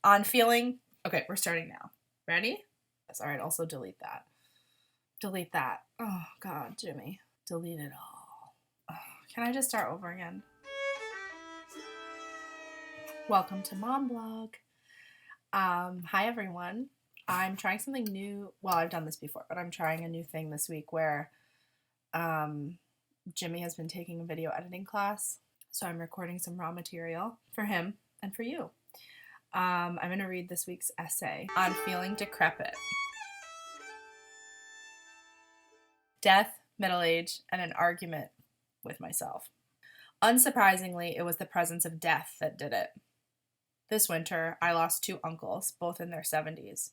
On feeling... Okay, we're starting now. Ready? Yes, all right, also delete that. Delete that. Oh, God, Jimmy. Delete it all. Oh, can I just start over again? Welcome to Mom Blog. Hi, everyone. I'm trying something new. Well, I've done this before, but I'm trying a new thing this week where Jimmy has been taking a video editing class. So I'm recording some raw material for him and for you. I'm going to read this week's essay on feeling decrepit. Death, middle age, and an argument with myself. Unsurprisingly, it was the presence of death that did it. This winter, I lost 2 uncles, both in their 70s.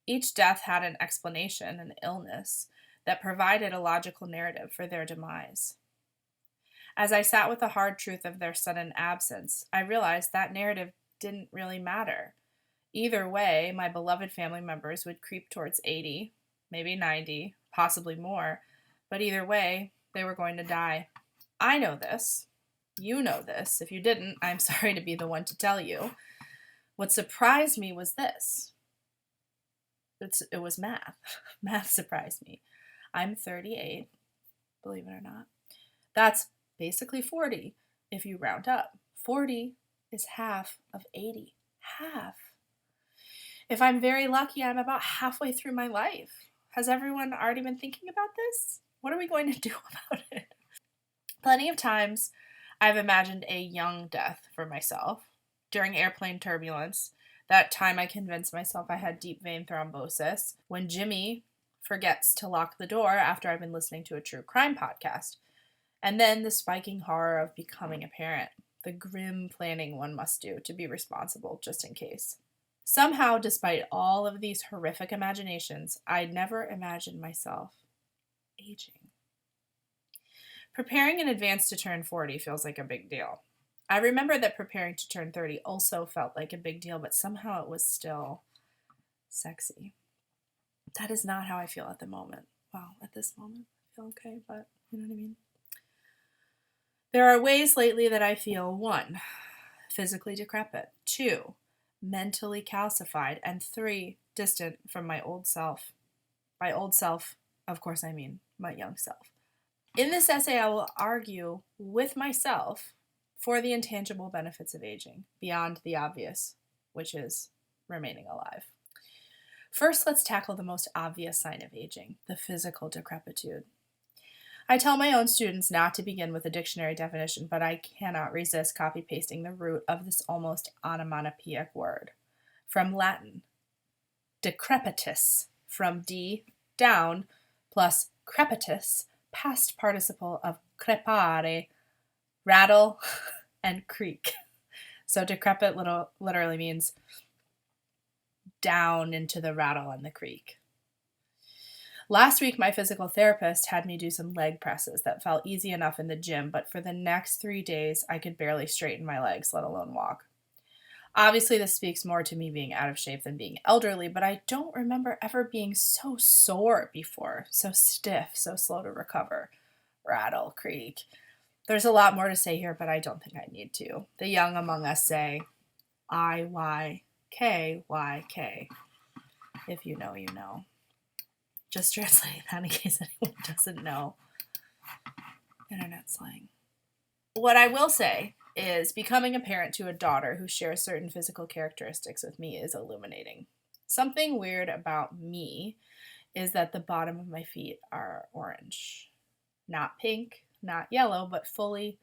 Each death had an explanation, an illness, that provided a logical narrative for their demise. As I sat with the hard truth of their sudden absence, I realized that narrative didn't really matter. Either way, my beloved family members would creep towards 80, maybe 90, possibly more, but either way, they were going to die. I know this. You know this. If you didn't, I'm sorry to be the one to tell you. What surprised me was this. It was math. Math surprised me. I'm 38, believe it or not. That's basically 40 if you round up. 40 is half of 80. Half. If I'm very lucky, I'm about halfway through my life. Has everyone already been thinking about this? What are we going to do about it? Plenty of times I've imagined a young death for myself. During airplane turbulence, that time I convinced myself I had deep vein thrombosis, when Jimmy forgets to lock the door after I've been listening to a true crime podcast, and then the spiking horror of becoming a parent, the grim planning one must do to be responsible just in case. Somehow, despite all of these horrific imaginations, I'd never imagined myself aging. Preparing in advance to turn 40 feels like a big deal. I remember that preparing to turn 30 also felt like a big deal, but somehow it was still sexy. That is not how I feel at the moment. Well, at this moment, I feel okay, but you know what I mean? There are ways lately that I feel 1, physically decrepit, 2, mentally calcified, and 3, distant from my old self. By old self, of course I mean my young self. In this essay, I will argue with myself for the intangible benefits of aging, beyond the obvious, which is remaining alive. First, let's tackle the most obvious sign of aging, the physical decrepitude. I tell my own students not to begin with a dictionary definition, but I cannot resist copy-pasting the root of this almost onomatopoeic word. From Latin, decrepitus, from D, down, plus crepitus, past participle of crepare, rattle, and creak. So decrepit literally means down into the rattle and the creak. Last week, my physical therapist had me do some leg presses that felt easy enough in the gym, but for the next 3 days, I could barely straighten my legs, let alone walk. Obviously, this speaks more to me being out of shape than being elderly, but I don't remember ever being so sore before, so stiff, so slow to recover. Rattle, creak. There's a lot more to say here, but I don't think I need to. The young among us say, I-Y-K-Y-K. If you know, you know. Just translating that in case anyone doesn't know internet slang. What I will say is becoming a parent to a daughter who shares certain physical characteristics with me is illuminating. Something weird about me is that the bottom of my feet are orange. Not pink, not yellow, but fully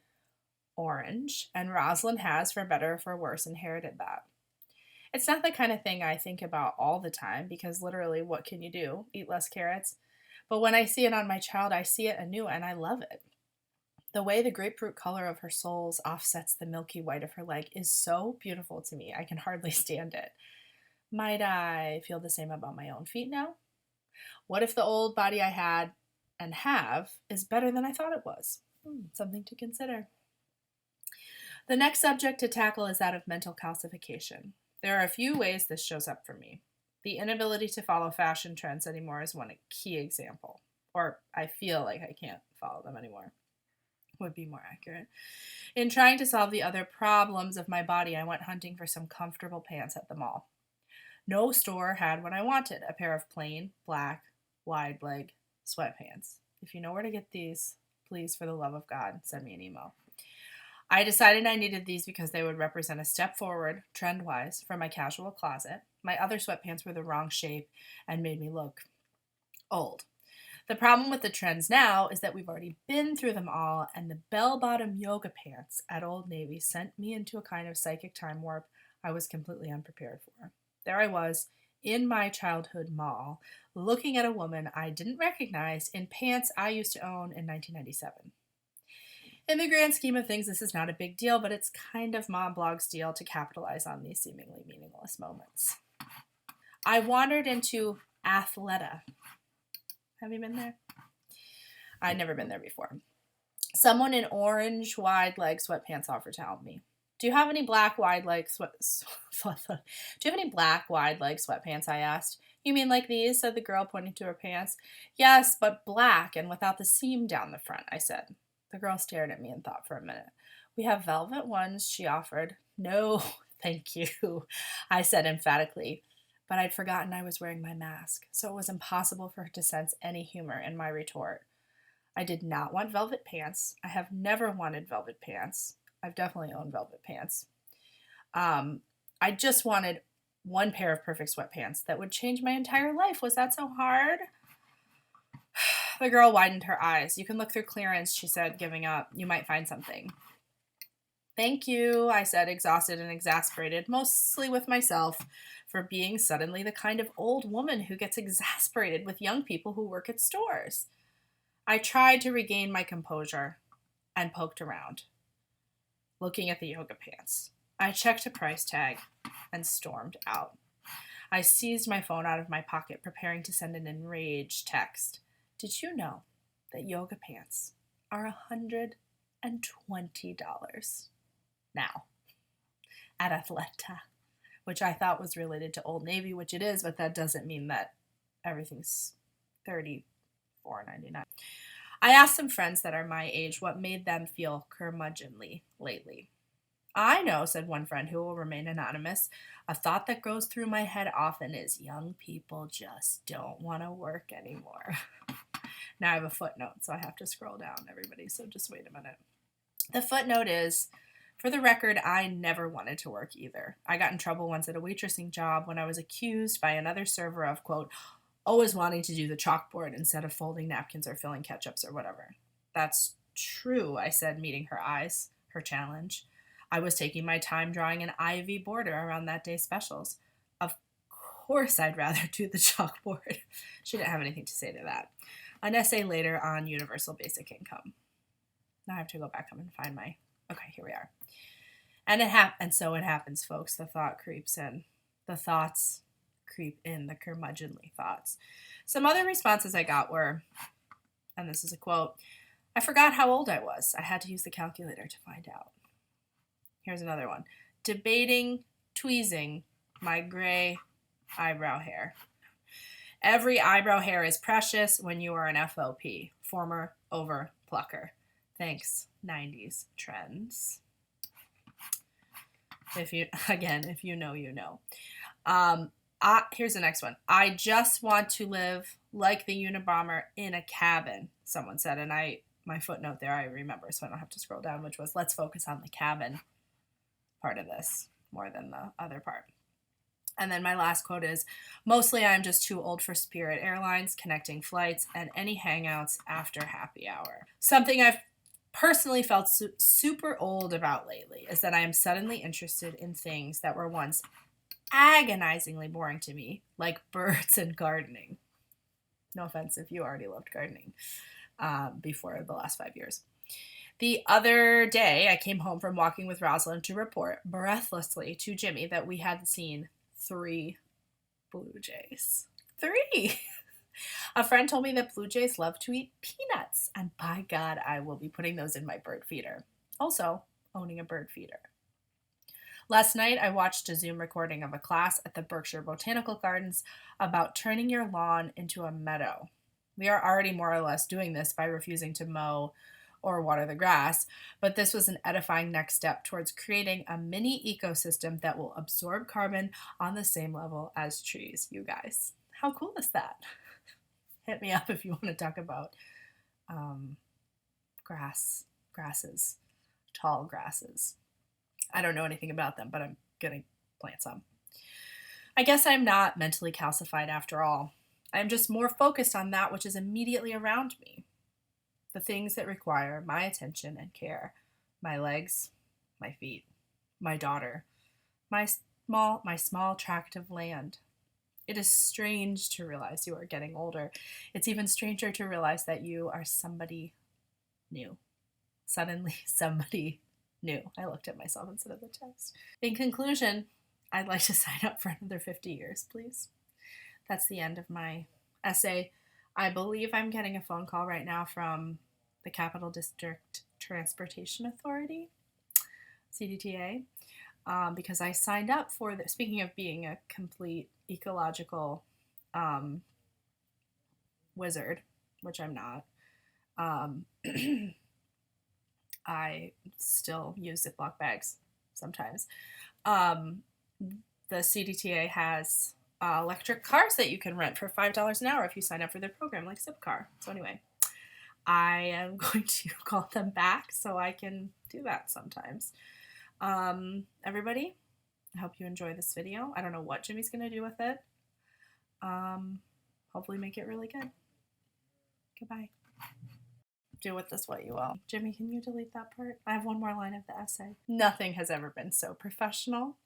orange. And Rosalind has, for better or for worse, inherited that. It's not the kind of thing I think about all the time because literally, what can you do? Eat less carrots? But when I see it on my child, I see it anew and I love it. The way the grapefruit color of her soles offsets the milky white of her leg is so beautiful to me. I can hardly stand it. Might I feel the same about my own feet now? What if the old body I had and have is better than I thought it was? Something to consider. The next subject to tackle is that of mental calcification. There are a few ways this shows up for me. The inability to follow fashion trends anymore is one key example, or I feel like I can't follow them anymore. would be more accurate. In trying to solve the other problems of my body, I went hunting for some comfortable pants at the mall. No store had what I wanted, a pair of plain, black, wide leg sweatpants. If you know where to get these, please, for the love of God, send me an email. I decided I needed these because they would represent a step forward, trend-wise, from my casual closet. My other sweatpants were the wrong shape and made me look old. The problem with the trends now is that we've already been through them all, and the bell-bottom yoga pants at Old Navy sent me into a kind of psychic time warp I was completely unprepared for. There I was, in my childhood mall, looking at a woman I didn't recognize in pants I used to own in 1997. In the grand scheme of things, this is not a big deal, but it's kind of Mom Blog's deal to capitalize on these seemingly meaningless moments. I wandered into Athleta. Have you been there? I'd never been there before. Someone in orange wide leg sweatpants offered to help me. Do you have any black wide leg sweatpants? I asked. You mean like these? Said the girl, pointing to her pants. Yes, but black and without the seam down the front, I said. The girl stared at me and thought for a minute. We have velvet ones, she offered. No, thank you, I said emphatically. But I'd forgotten I was wearing my mask, so it was impossible for her to sense any humor in my retort. I did not want velvet pants. I have never wanted velvet pants. I've definitely owned velvet pants. I just wanted one pair of perfect sweatpants that would change my entire life. Was that so hard? The girl widened her eyes. You can look through clearance, she said, giving up. You might find something. Thank you, I said, exhausted and exasperated, mostly with myself, for being suddenly the kind of old woman who gets exasperated with young people who work at stores. I tried to regain my composure and poked around, looking at the yoga pants. I checked a price tag and stormed out. I seized my phone out of my pocket, preparing to send an enraged text. Did you know that yoga pants are $120 now at Athleta, which I thought was related to Old Navy, which it is, but that doesn't mean that everything's $34.99. I asked some friends that are my age what made them feel curmudgeonly lately. I know, said one friend who will remain anonymous. A thought that goes through my head often is young people just don't want to work anymore. Now I have a footnote, so I have to scroll down, everybody, so just wait a minute. The footnote is, for the record, I never wanted to work either. I got in trouble once at a waitressing job when I was accused by another server of, quote, always wanting to do the chalkboard instead of folding napkins or filling ketchups or whatever. That's true, I said, meeting her eyes, her challenge. I was taking my time drawing an ivy border around that day's specials. Of course I'd rather do the chalkboard. She didn't have anything to say to that. An essay later on universal basic income. Now I have to go back up and find my... Okay, here we are. And so it happens, folks. The thought creeps in. The thoughts creep in, the curmudgeonly thoughts. Some other responses I got were, and this is a quote, I forgot how old I was. I had to use the calculator to find out. Here's another one. Debating, tweezing my gray eyebrow hair. Every eyebrow hair is precious when you are an FOP, former over plucker. Thanks, 90s trends. If you know, you know. Here's the next one. I just want to live like the Unabomber in a cabin, someone said. And my footnote there, I remember, so I don't have to scroll down, which was, let's focus on the cabin part of this more than the other part. And then my last quote is, mostly I'm just too old for Spirit Airlines, connecting flights, and any hangouts after happy hour. Something I've personally felt super old about lately is that I am suddenly interested in things that were once agonizingly boring to me, like birds and gardening. No offense if you already loved gardening before the last 5 years. The other day, I came home from walking with Rosalind to report breathlessly to Jimmy that we had seen 3 blue jays. 3! A friend told me that blue jays love to eat peanuts, and by God, I will be putting those in my bird feeder. Also, owning a bird feeder. Last night, I watched a Zoom recording of a class at the Berkshire Botanical Gardens about turning your lawn into a meadow. We are already more or less doing this by refusing to mow or water the grass, but this was an edifying next step towards creating a mini ecosystem that will absorb carbon on the same level as trees, you guys. How cool is that? Hit me up if you want to talk about grasses, tall grasses. I don't know anything about them, but I'm going to plant some. I guess I'm not mentally calcified after all. I'm just more focused on that which is immediately around me. The things that require my attention and care. My legs, my feet, my daughter, my small tract of land. It is strange to realize you are getting older. It's even stranger to realize that you are somebody new. Suddenly, somebody new. I looked at myself instead of the text. In conclusion, I'd like to sign up for another 50 years, please. That's the end of my essay. I believe I'm getting a phone call right now from the Capital District Transportation Authority, CDTA, because I signed up for the, speaking of being a complete ecological wizard, which I'm not, I still use Ziploc bags sometimes. The CDTA has electric cars that you can rent for $5 an hour if you sign up for their program, like Zipcar. So anyway, I am going to call them back so I can do that sometimes. Everybody, I hope you enjoy this video. I don't know what Jimmy's going to do with it. Hopefully make it really good. Goodbye. Do with this what you will. Jimmy, can you delete that part? I have one more line of the essay. Nothing has ever been so professional